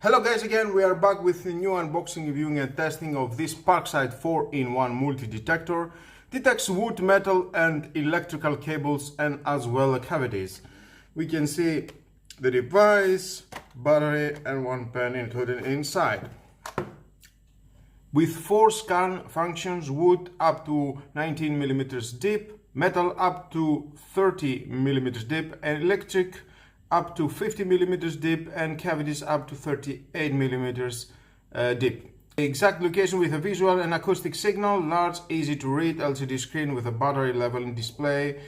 Hello guys, again we are back with a new unboxing, reviewing and testing of this Parkside 4-in-1 multi-detector. Detects wood, metal and electrical cables and as well cavities. We can see the device, battery and one pen included inside. With 4 scan functions: wood up to 19 mm deep, metal up to 30 mm deep and electric up to 50 mm deep and cavities up to 38 mm deep. The exact location with a visual and acoustic signal, large, easy to read LCD screen with a battery level display,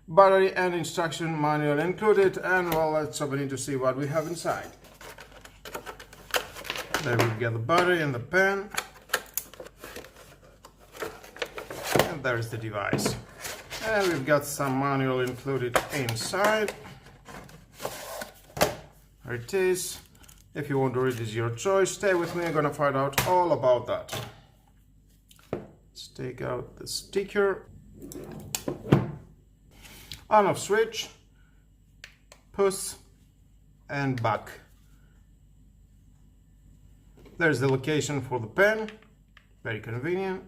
battery and instruction manual included, and well, let's open it to see what we have inside. There we get the battery and the pen, and there's the device. And we've got some manual included inside. There it is. If you want to read, it's your choice. Stay with me, I'm gonna find out all about that. Let's take out the sticker. On off switch, push and back. There's the location for the pen, very convenient.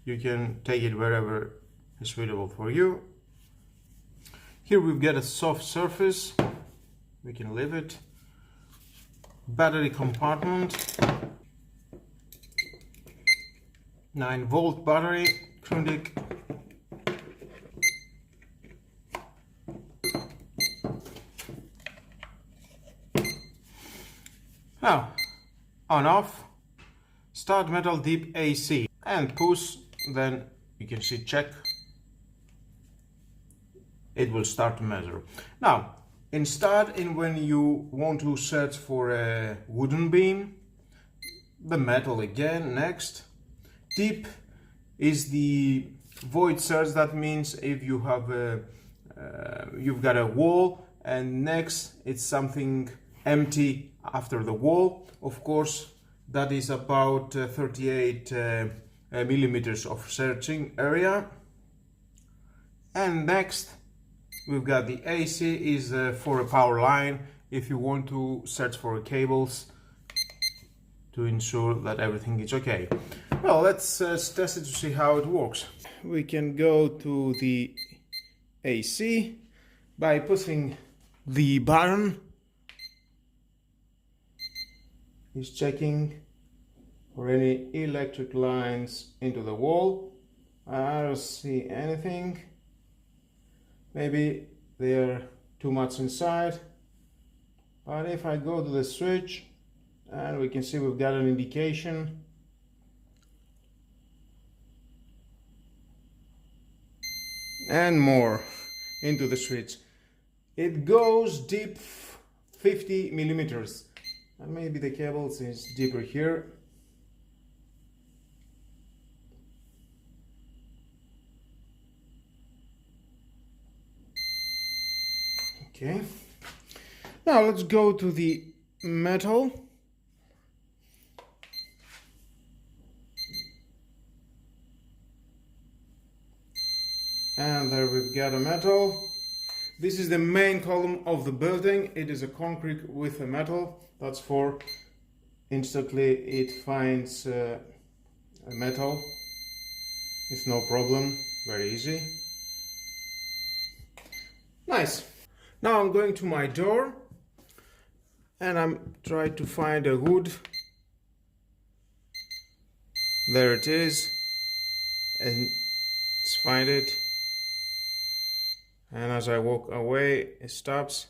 You can take it wherever is suitable for you. Here we've got a soft surface. We can leave it. Battery compartment, 9-volt battery, Grundig. Now, on off, start metal deep AC and push, then you can see check. It will start to measure. Now, instead, when you want to search for a wooden beam, the metal again, next. Deep is the void search, that means if you have you've got a wall, and next it's something empty after the wall. Of course, that is about 38 millimeters of searching area. And next, we've got the AC is for a power line, if you want to search for cables to ensure that everything is okay. Well, let's test it to see how it works. We can go to the AC by pushing the button. It's checking for any electric lines into the wall. I don't see anything. Maybe they're too much inside, but if I go to the switch, and we can see we've got an indication. And more into the switch. It goes deep 50 millimeters, and maybe the cables is deeper here. Okay, now let's go to the metal. And there we've got a metal. This is the main column of the building. It is a concrete with a metal. That's for instantly it finds a metal. It's no problem, very easy. Nice. Now I'm going to my door and I'm trying to find a wood. There it is, and let's find it. And as I walk away, it stops.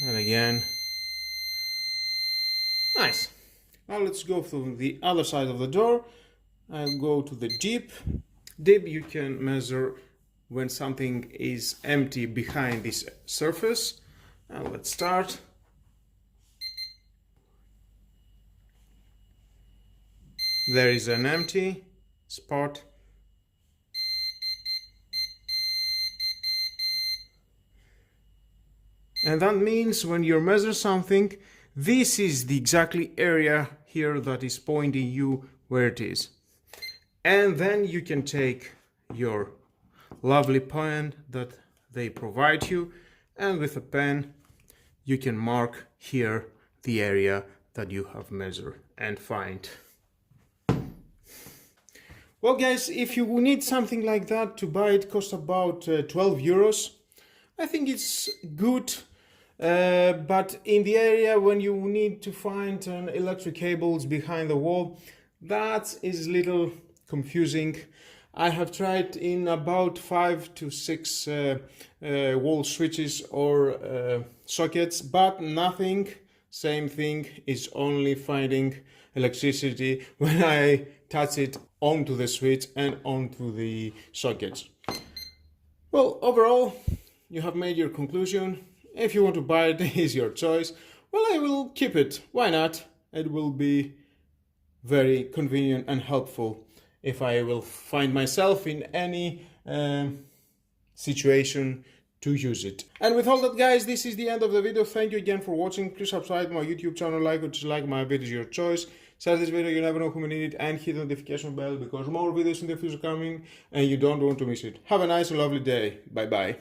And again. Nice. Now let's go to the other side of the door. I'll go to the deep. Deep you can measure when something is empty behind this surface. Now let's start. There is an empty spot. And that means when you measure something, this is the exactly area here that is pointing you where it is. And then you can take your lovely pen that they provide you, and with a pen you can mark here the area that you have measured and find. Well guys, if you need something like that to buy, it costs about 12 euros. I think it's good, but in the area when you need to find electric cables behind the wall, that is a little confusing. I have tried in about 5 to 6 wall switches or sockets, but nothing. Same thing, is only finding electricity when I touch it onto the switch and onto the sockets. Well, overall, you have made your conclusion. If you want to buy it, it's your choice. Well, I will keep it. Why not? It will be very convenient and helpful if I will find myself in any situation to use it. And with all that guys, this is the end of the video. Thank you again for watching. Please subscribe to my YouTube channel, like or dislike my videos, your choice. Share this video, you never know who may need it, and hit the notification bell because more videos in the future coming and you don't want to miss it. Have a nice and lovely day. Bye bye.